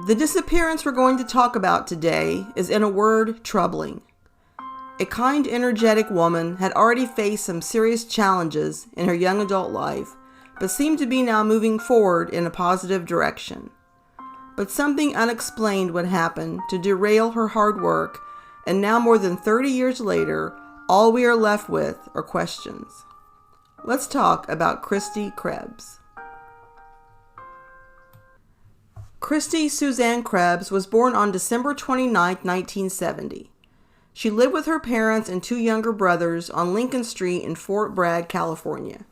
The disappearance we're going to talk about today is, in a word, troubling. A kind, energetic woman had already faced some serious challenges in her young adult life, but seemed to be now moving forward in a positive direction. But something unexplained would happen to derail her hard work, and now more than 30 years later, all we are left with are questions. Let's talk about Kristi Krebs. Kristi Suzanne Krebs was born on December 29, 1970. She lived with her parents and two younger brothers on Lincoln Street in Fort Bragg, California.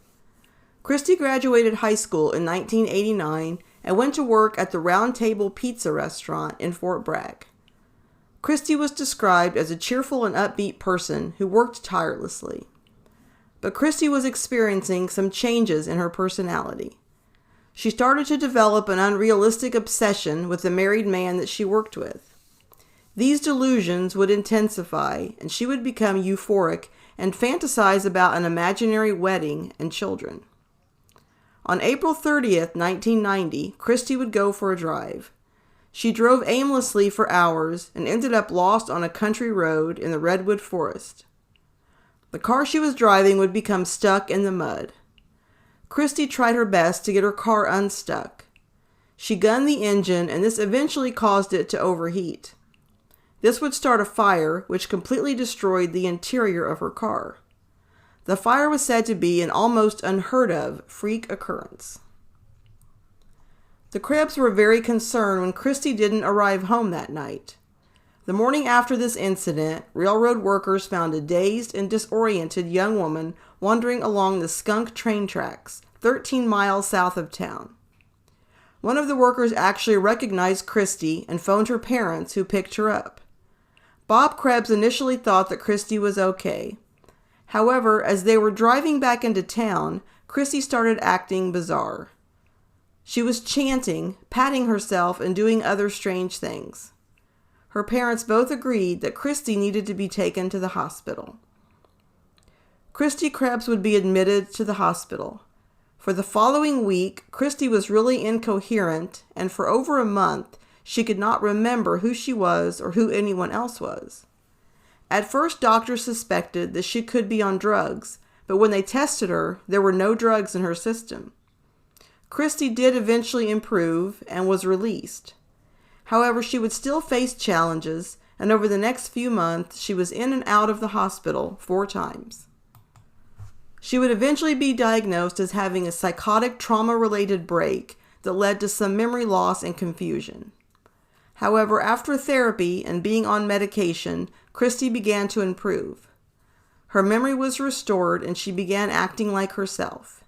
Kristi graduated high school in 1989 and went to work at the Round Table Pizza restaurant in Fort Bragg. Kristi was described as a cheerful and upbeat person who worked tirelessly. But Kristi was experiencing some changes in her personality. She started to develop an unrealistic obsession with the married man that she worked with. These delusions would intensify, and she would become euphoric and fantasize about an imaginary wedding and children. On April 30th, 1990, Kristi would go for a drive. She drove aimlessly for hours and ended up lost on a country road in the redwood forest. The car she was driving would become stuck in the mud. Kristi tried her best to get her car unstuck. She gunned the engine, and this eventually caused it to overheat. This would start a fire, which completely destroyed the interior of her car. The fire was said to be an almost unheard of freak occurrence. The Krebs were very concerned when Kristi didn't arrive home that night. The morning after this incident, railroad workers found a dazed and disoriented young woman wandering along the skunk train tracks, 13 miles south of town. One of the workers actually recognized Kristi and phoned her parents, who picked her up. Bob Krebs initially thought that Kristi was okay. However, as they were driving back into town, Kristi started acting bizarre. She was chanting, patting herself, and doing other strange things. Her parents both agreed that Kristi needed to be taken to the hospital. Kristi Krebs would be admitted to the hospital. For the following week, Kristi was really incoherent, and for over a month, she could not remember who she was or who anyone else was. At first, doctors suspected that she could be on drugs, but when they tested her, there were no drugs in her system. Kristi did eventually improve and was released. However, she would still face challenges, and over the next few months, she was in and out of the hospital 4 times. She would eventually be diagnosed as having a psychotic trauma-related break that led to some memory loss and confusion. However, after therapy and being on medication, Kristi began to improve. Her memory was restored, and she began acting like herself.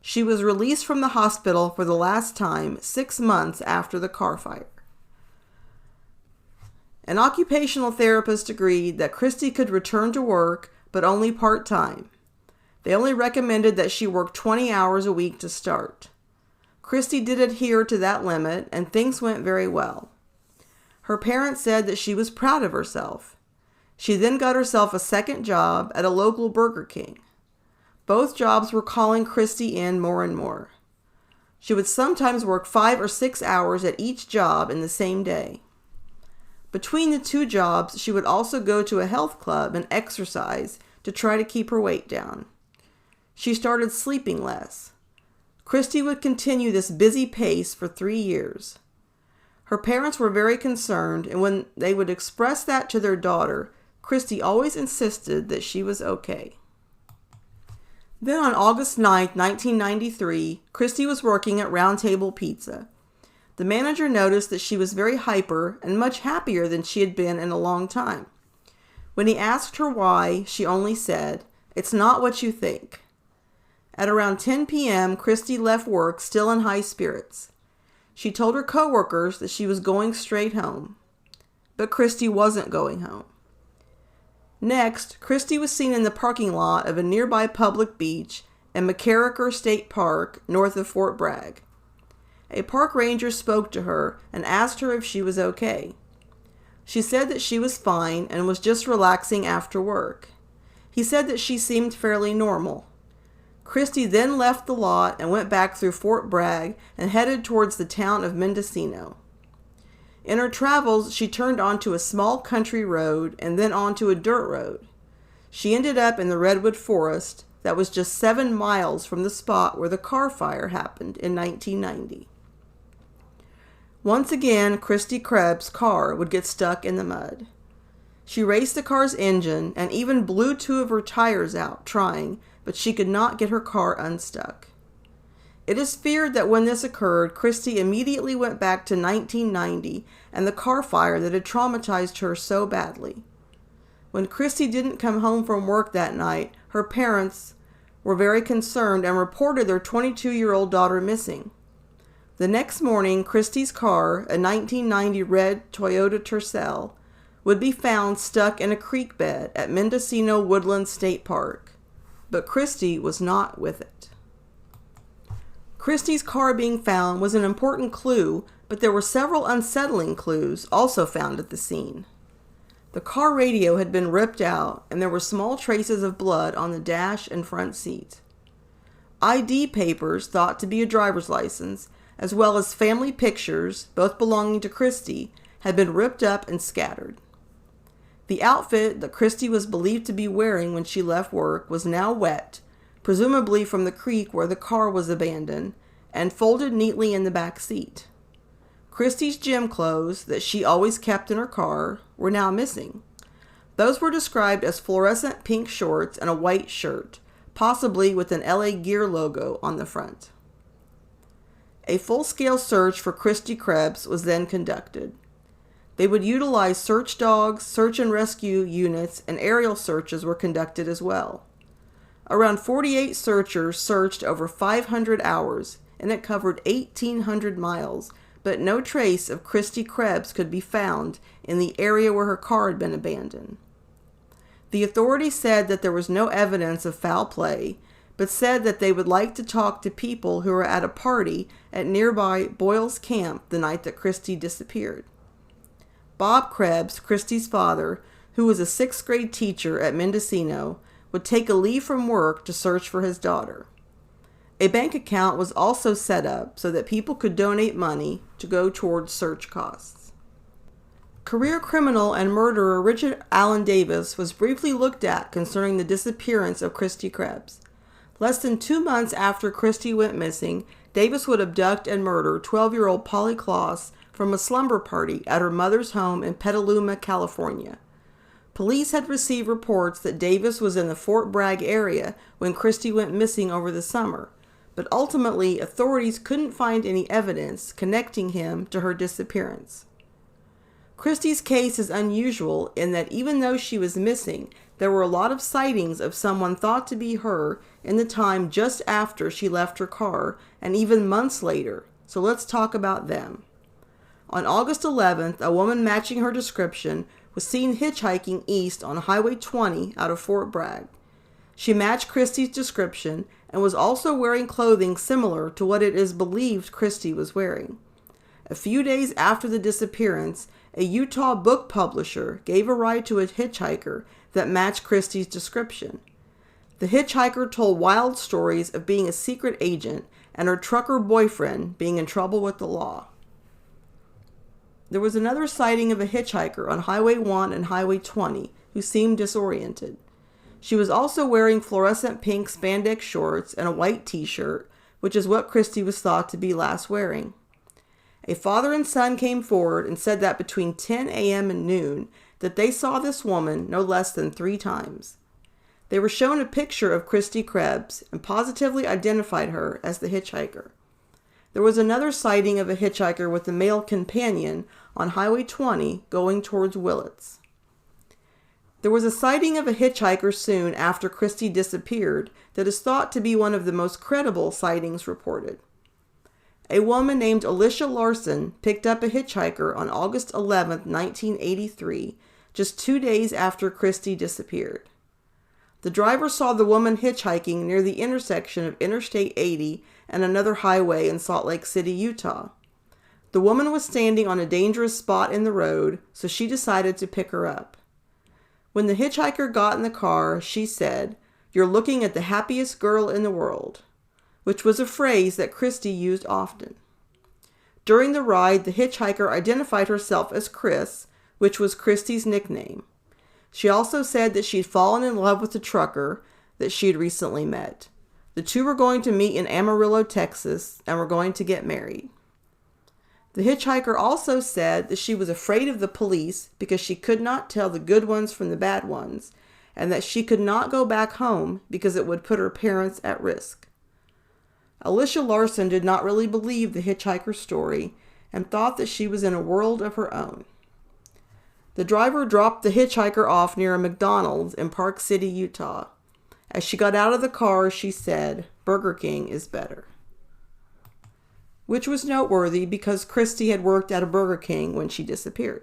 She was released from the hospital for the last time 6 months after the car fire. An occupational therapist agreed that Kristi could return to work, but only part-time. They only recommended that she work 20 hours a week to start. Kristi did adhere to that limit, and things went very well. Her parents said that she was proud of herself. She then got herself a second job at a local Burger King. Both jobs were calling Kristi in more and more. She would sometimes work 5 or 6 hours at each job in the same day. Between the 2 jobs, she would also go to a health club and exercise to try to keep her weight down. She started sleeping less. Kristi would continue this busy pace for 3 years. Her parents were very concerned, and when they would express that to their daughter, Kristi always insisted that she was okay. Then on August 9, 1993, Kristi was working at Round Table Pizza. The manager noticed that she was very hyper and much happier than she had been in a long time. When he asked her why, she only said, "It's not what you think." At around 10 p.m., Kristi left work still in high spirits. She told her coworkers that she was going straight home. But Kristi wasn't going home. Next, Kristi was seen in the parking lot of a nearby public beach in McCarraker State Park, north of Fort Bragg. A park ranger spoke to her and asked her if she was okay. She said that she was fine and was just relaxing after work. He said that she seemed fairly normal. Kristi then left the lot and went back through Fort Bragg and headed towards the town of Mendocino. In her travels, she turned onto a small country road and then onto a dirt road. She ended up in the redwood forest that was just 7 miles from the spot where the car fire happened in 1990. Once again, Kristi Krebs' car would get stuck in the mud. She raced the car's engine and even blew 2 of her tires out trying, but she could not get her car unstuck. It is feared that when this occurred, Kristi immediately went back to 1990 and the car fire that had traumatized her so badly. When Kristi didn't come home from work that night, her parents were very concerned and reported their 22-year-old daughter missing. The next morning, Kristi's car, a 1990 red Toyota Tercel, would be found stuck in a creek bed at Mendocino Woodland State Park. But Kristi was not with it. Kristi's car being found was an important clue, but there were several unsettling clues also found at the scene. The car radio had been ripped out, and there were small traces of blood on the dash and front seat. ID papers, thought to be a driver's license, as well as family pictures, both belonging to Kristi, had been ripped up and scattered. The outfit that Kristi was believed to be wearing when she left work was now wet, presumably from the creek where the car was abandoned, and folded neatly in the back seat. Kristi's gym clothes that she always kept in her car were now missing. Those were described as fluorescent pink shorts and a white shirt, possibly with an LA Gear logo on the front. A full-scale search for Kristi Krebs was then conducted. They would utilize search dogs, search and rescue units, and aerial searches were conducted as well. Around 48 searchers searched over 500 hours, and it covered 1,800 miles, but no trace of Kristi Krebs could be found in the area where her car had been abandoned. The authorities said that there was no evidence of foul play, but said that they would like to talk to people who were at a party at nearby Boyles Camp the night that Kristi disappeared. Bob Krebs, Kristi's father, who was a 6th grade teacher at Mendocino, would take a leave from work to search for his daughter. A bank account was also set up so that people could donate money to go towards search costs. Career criminal and murderer Richard Allen Davis was briefly looked at concerning the disappearance of Kristi Krebs. Less than 2 months after Kristi went missing, Davis would abduct and murder 12-year-old Polly Kloss from a slumber party at her mother's home in Petaluma, California. Police had received reports that Davis was in the Fort Bragg area when Kristi went missing over the summer, but ultimately authorities couldn't find any evidence connecting him to her disappearance. Kristi's case is unusual in that even though she was missing, there were a lot of sightings of someone thought to be her in the time just after she left her car and even months later, so let's talk about them. On August 11th, a woman matching her description was seen hitchhiking east on Highway 20 out of Fort Bragg. She matched Kristi's description and was also wearing clothing similar to what it is believed Kristi was wearing. A few days after the disappearance, a Utah book publisher gave a ride to a hitchhiker that matched Kristi's description. The hitchhiker told wild stories of being a secret agent and her trucker boyfriend being in trouble with the law. There was another sighting of a hitchhiker on Highway 1 and Highway 20 who seemed disoriented. She was also wearing fluorescent pink spandex shorts and a white t-shirt, which is what Kristi was thought to be last wearing. A father and son came forward and said that between 10 a.m. and noon that they saw this woman no less than 3 times. They were shown a picture of Kristi Krebs and positively identified her as the hitchhiker. There was another sighting of a hitchhiker with a male companion on Highway 20 going towards Willits. There was a sighting of a hitchhiker soon after Kristi disappeared that is thought to be one of the most credible sightings reported. A woman named Alicia Larson picked up a hitchhiker on August 11, 1983, just 2 days after Kristi disappeared. The driver saw the woman hitchhiking near the intersection of Interstate 80 and another highway in Salt Lake City, Utah. The woman was standing on a dangerous spot in the road, so she decided to pick her up. When the hitchhiker got in the car, she said, "You're looking at the happiest girl in the world," which was a phrase that Kristi used often. During the ride, the hitchhiker identified herself as Chris, which was Kristi's nickname. She also said that she'd fallen in love with the trucker that she had recently met. The two were going to meet in Amarillo, Texas, and were going to get married. The hitchhiker also said that she was afraid of the police because she could not tell the good ones from the bad ones, and that she could not go back home because it would put her parents at risk. Alicia Larson did not really believe the hitchhiker's story and thought that she was in a world of her own. The driver dropped the hitchhiker off near a McDonald's in Park City, Utah. As she got out of the car, she said, "Burger King is better," which was noteworthy because Kristi had worked at a Burger King when she disappeared.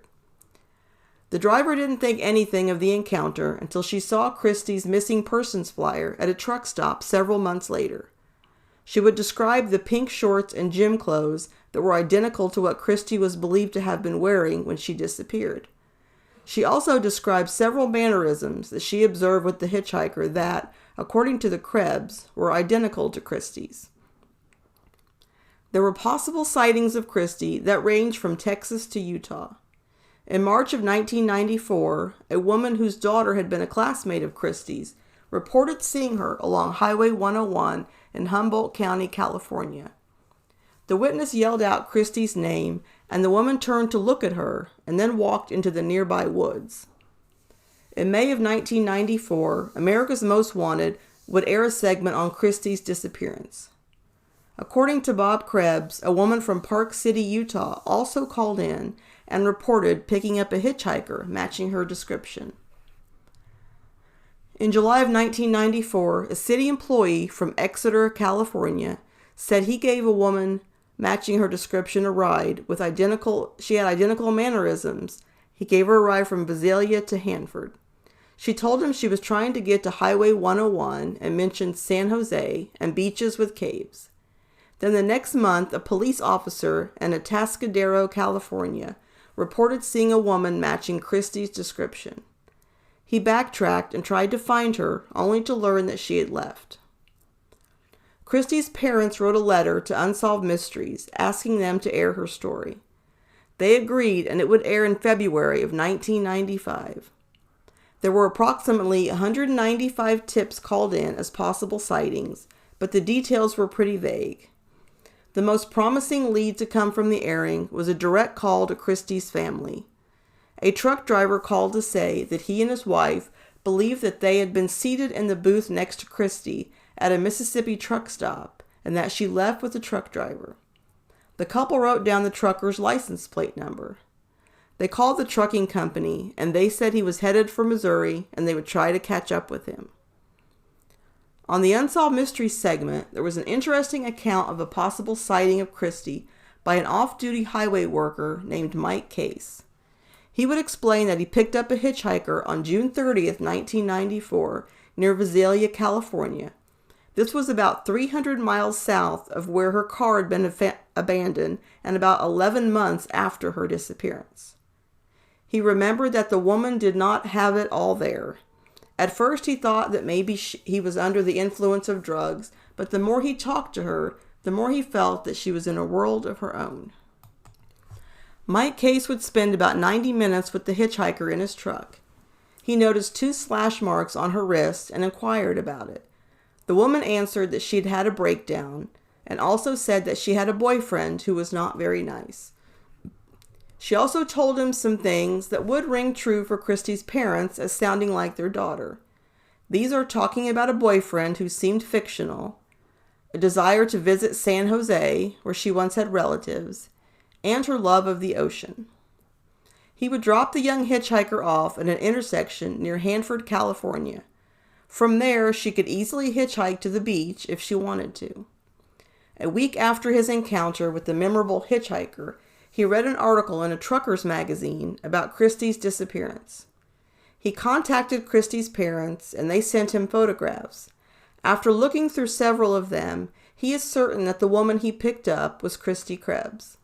The driver didn't think anything of the encounter until she saw Kristi's missing persons flyer at a truck stop several months later. She would describe the pink shorts and gym clothes that were identical to what Kristi was believed to have been wearing when she disappeared. She also described several mannerisms that she observed with the hitchhiker that, according to the Krebs, were identical to Kristi's. There were possible sightings of Kristi that ranged from Texas to Utah. In March of 1994, a woman whose daughter had been a classmate of Kristi's reported seeing her along Highway 101 in Humboldt County, California. The witness yelled out Kristi's name, and the woman turned to look at her and then walked into the nearby woods. In May of 1994, America's Most Wanted would air a segment on Kristi's disappearance. According to Bob Krebs, a woman from Park City, Utah, also called in and reported picking up a hitchhiker matching her description. In July of 1994, a city employee from Exeter, California, said he gave a woman matching her description a ride with she had identical mannerisms. He gave her a ride from Visalia to Hanford. She told him she was trying to get to Highway 101 and mentioned San Jose and beaches with caves. Then the next month, a police officer in Atascadero, California, reported seeing a woman matching Kristi's description. He backtracked and tried to find her, only to learn that she had left. Kristi's parents wrote a letter to Unsolved Mysteries asking them to air her story. They agreed, and it would air in February of 1995. There were approximately 195 tips called in as possible sightings, but the details were pretty vague. The most promising lead to come from the airing was a direct call to Kristi's family. A truck driver called to say that he and his wife believed that they had been seated in the booth next to Kristi at a Mississippi truck stop and that she left with the truck driver. The couple wrote down the trucker's license plate number. They called the trucking company and they said he was headed for Missouri and they would try to catch up with him. On the Unsolved Mysteries segment, there was an interesting account of a possible sighting of Kristi by an off-duty highway worker named Mike Case. He would explain that he picked up a hitchhiker on June 30th, 1994, near Visalia, California. This was about 300 miles south of where her car had been abandoned and about 11 months after her disappearance. He remembered that the woman did not have it all there. At first he thought that maybe he was under the influence of drugs, but the more he talked to her, the more he felt that she was in a world of her own. Mike Case would spend about 90 minutes with the hitchhiker in his truck. He noticed 2 slash marks on her wrist and inquired about it. The woman answered that she had had a breakdown and also said that she had a boyfriend who was not very nice. She also told him some things that would ring true for Kristi's parents as sounding like their daughter. These are talking about a boyfriend who seemed fictional, a desire to visit San Jose, where she once had relatives, and her love of the ocean. He would drop the young hitchhiker off at an intersection near Hanford, California. From there, she could easily hitchhike to the beach if she wanted to. A week after his encounter with the memorable hitchhiker, he read an article in a trucker's magazine about Kristi's disappearance. He contacted Kristi's parents, and they sent him photographs. After looking through several of them, he is certain that the woman he picked up was Kristi Krebs.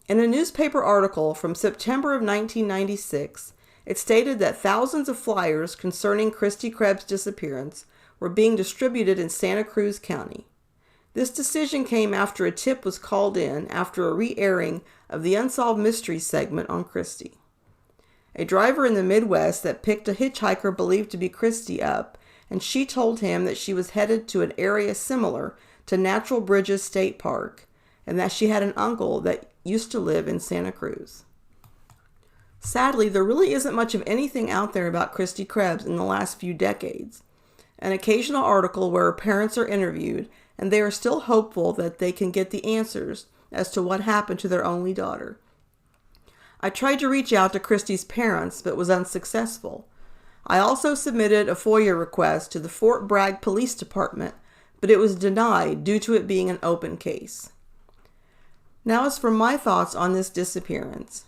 In a newspaper article from September of 1996, it stated that thousands of flyers concerning Kristi Krebs' disappearance were being distributed in Santa Cruz County. This decision came after a tip was called in after a re-airing of the Unsolved Mysteries segment on Kristi. A driver in the Midwest that picked a hitchhiker believed to be Kristi up, and she told him that she was headed to an area similar to Natural Bridges State Park, and that she had an uncle that used to live in Santa Cruz. Sadly, there really isn't much of anything out there about Kristi Krebs in the last few decades. An occasional article where her parents are interviewed, and they are still hopeful that they can get the answers as to what happened to their only daughter. I tried to reach out to Kristi's parents, but was unsuccessful. I also submitted a FOIA request to the Fort Bragg Police Department, but it was denied due to it being an open case. Now as for my thoughts on this disappearance.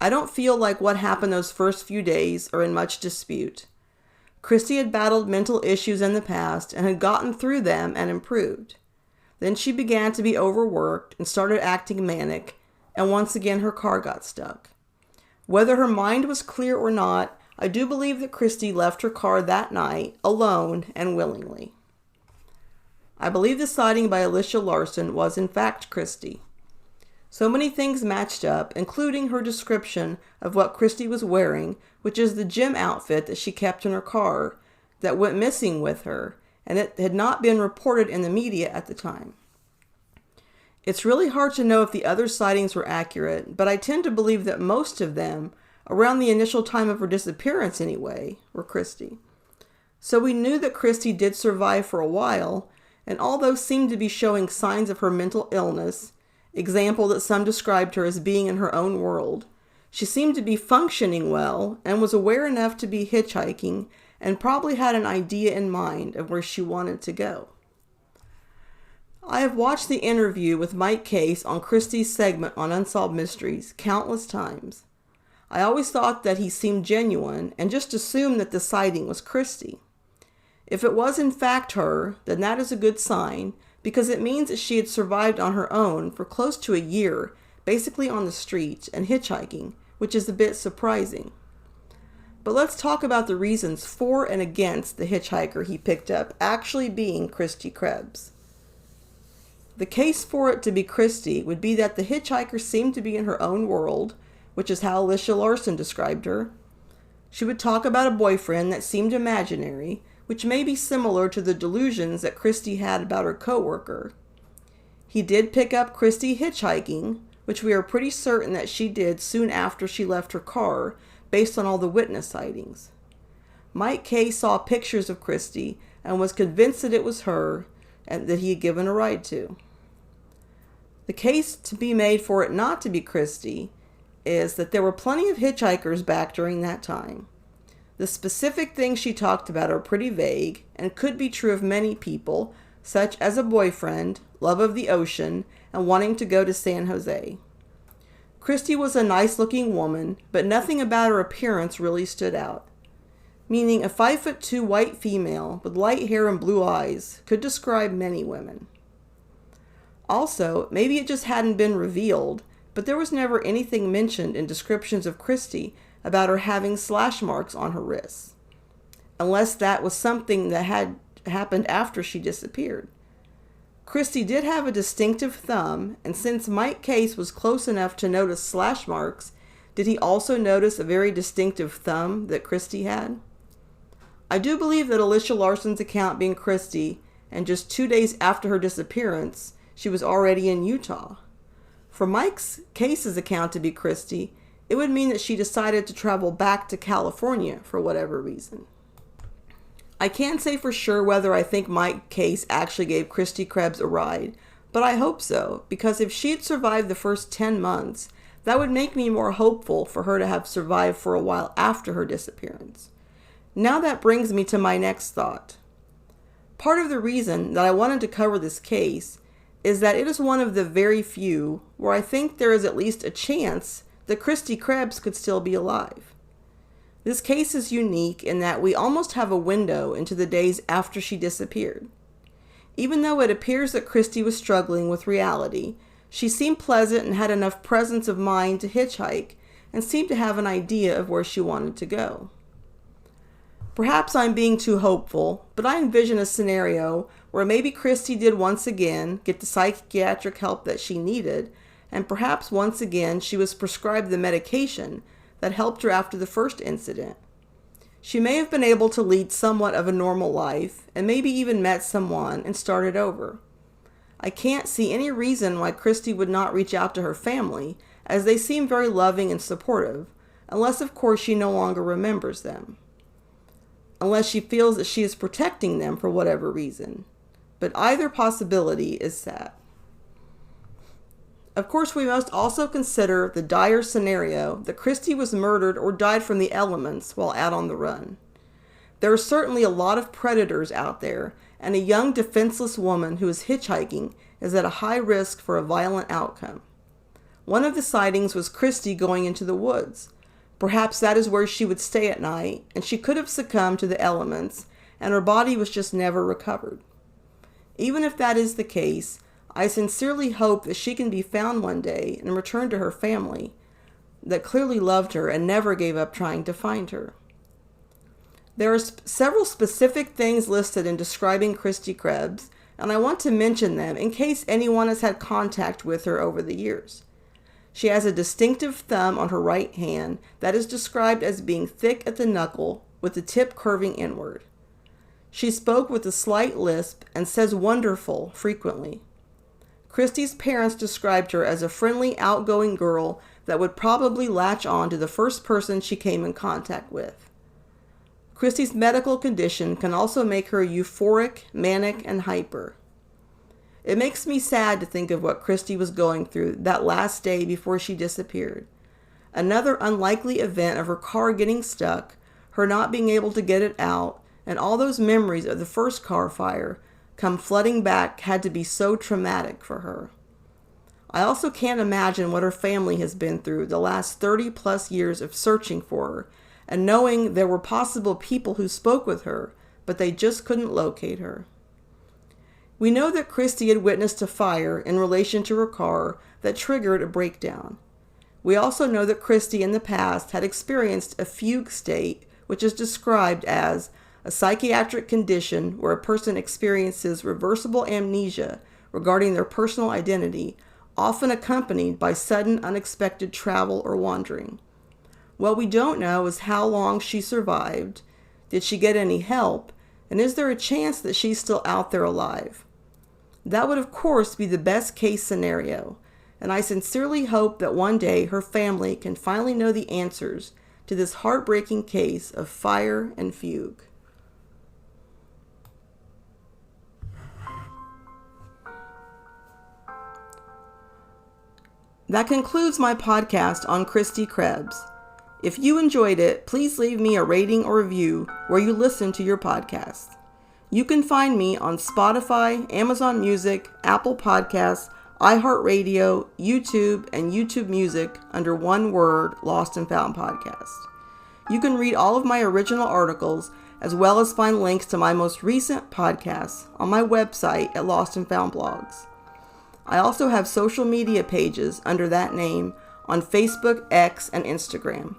I don't feel like what happened those first few days are in much dispute. Kristi had battled mental issues in the past and had gotten through them and improved. Then she began to be overworked and started acting manic, and once again her car got stuck. Whether her mind was clear or not, I do believe that Kristi left her car that night alone and willingly. I believe the sighting by Alicia Larson was in fact Kristi. So many things matched up, including her description of what Kristi was wearing, which is the gym outfit that she kept in her car that went missing with her, and it had not been reported in the media at the time. It's really hard to know if the other sightings were accurate, but I tend to believe that most of them, around the initial time of her disappearance anyway, were Kristi. So we knew that Kristi did survive for a while, and although seemed to be showing signs of her mental illness, example that some described her as being in her own world, she seemed to be functioning well and was aware enough to be hitchhiking and probably had an idea in mind of where she wanted to go. I have watched the interview with Mike Case on Kristi's segment on Unsolved Mysteries countless times. I always thought that he seemed genuine and just assumed that the sighting was Kristi. If it was in fact her, then that is a good sign, because it means that she had survived on her own for close to a year, basically on the streets and hitchhiking, which is a bit surprising. But let's talk about the reasons for and against the hitchhiker he picked up actually being Kristi Krebs. The case for it to be Kristi would be that the hitchhiker seemed to be in her own world, which is how Alicia Larson described her. She would talk about a boyfriend that seemed imaginary, which may be similar to the delusions that Kristi had about her coworker. He did pick up Kristi hitchhiking, which we are pretty certain that she did soon after she left her car, based on all the witness sightings. Mike Kay saw pictures of Kristi and was convinced that it was her and that he had given a ride to. The case to be made for it not to be Kristi is that there were plenty of hitchhikers back during that time. The specific things she talked about are pretty vague and could be true of many people, such as a boyfriend, love of the ocean, and wanting to go to San Jose. Kristi was a nice-looking woman, but nothing about her appearance really stood out. Meaning a 5'2" white female with light hair and blue eyes could describe many women. Also, maybe it just hadn't been revealed, but there was never anything mentioned in descriptions of Kristi about her having slash marks on her wrists, unless that was something that had happened after she disappeared. Kristi did have a distinctive thumb, and since Mike Case was close enough to notice slash marks, did he also notice a very distinctive thumb that Kristi had? I do believe that Alicia Larson's account being Kristi, and just 2 days after her disappearance, she was already in Utah. For Mike's Case's account to be Kristi, it would mean that she decided to travel back to California for whatever reason. I can't say for sure whether I think Mike Case actually gave Kristi Krebs a ride, but I hope so, because if she had survived the first 10 months, that would make me more hopeful for her to have survived for a while after her disappearance. Now that brings me to my next thought. Part of the reason that I wanted to cover this case is that it is one of the very few where I think there is at least a chance that Kristi Krebs could still be alive. This case is unique in that we almost have a window into the days after she disappeared. Even though it appears that Kristi was struggling with reality, she seemed pleasant and had enough presence of mind to hitchhike and seemed to have an idea of where she wanted to go. Perhaps I'm being too hopeful, but I envision a scenario where maybe Kristi did once again get the psychiatric help that she needed, and perhaps once again she was prescribed the medication that helped her after the first incident. She may have been able to lead somewhat of a normal life, and maybe even met someone and started over. I can't see any reason why Kristi would not reach out to her family, as they seem very loving and supportive, unless of course she no longer remembers them. Unless she feels that she is protecting them for whatever reason. But either possibility is sad. Of course, we must also consider the dire scenario that Kristi was murdered or died from the elements while out on the run. There are certainly a lot of predators out there, and a young defenseless woman who is hitchhiking is at a high risk for a violent outcome. One of the sightings was Kristi going into the woods. Perhaps that is where she would stay at night, and she could have succumbed to the elements, and her body was just never recovered. Even if that is the case, I sincerely hope that she can be found one day and returned to her family that clearly loved her and never gave up trying to find her. There are several specific things listed in describing Kristi Krebs, and I want to mention them in case anyone has had contact with her over the years. She has a distinctive thumb on her right hand that is described as being thick at the knuckle with the tip curving inward. She spoke with a slight lisp and says wonderful frequently. Kristi's parents described her as a friendly, outgoing girl that would probably latch on to the first person she came in contact with. Kristi's medical condition can also make her euphoric, manic, and hyper. It makes me sad to think of what Kristi was going through that last day before she disappeared. Another unlikely event of her car getting stuck, her not being able to get it out, and all those memories of the first car fire come flooding back had to be so traumatic for her. I also can't imagine what her family has been through the last 30 plus years of searching for her and knowing there were possible people who spoke with her, but they just couldn't locate her. We know that Kristi had witnessed a fire in relation to her car that triggered a breakdown. We also know that Kristi in the past had experienced a fugue state, which is described as a psychiatric condition where a person experiences reversible amnesia regarding their personal identity, often accompanied by sudden unexpected travel or wandering. What we don't know is how long she survived, did she get any help, and is there a chance that she's still out there alive? That would of course be the best case scenario, and I sincerely hope that one day her family can finally know the answers to this heartbreaking case of fire and fugue. That concludes my podcast on Kristi Krebs. If you enjoyed it, please leave me a rating or review where you listen to your podcast. You can find me on Spotify, Amazon Music, Apple Podcasts, iHeartRadio, YouTube, and YouTube Music under one word, Lost and Found Podcast. You can read all of my original articles as well as find links to my most recent podcasts on my website at Lost and Found Blogs. I also have social media pages under that name on Facebook, X, and Instagram.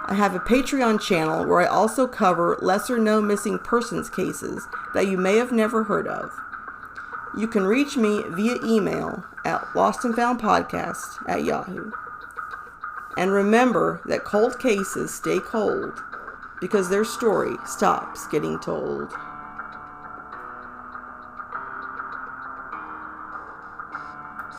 I have a Patreon channel where I also cover lesser-known missing persons cases that you may have never heard of. You can reach me via email at lostandfoundpodcast@yahoo. And remember that cold cases stay cold because their story stops getting told.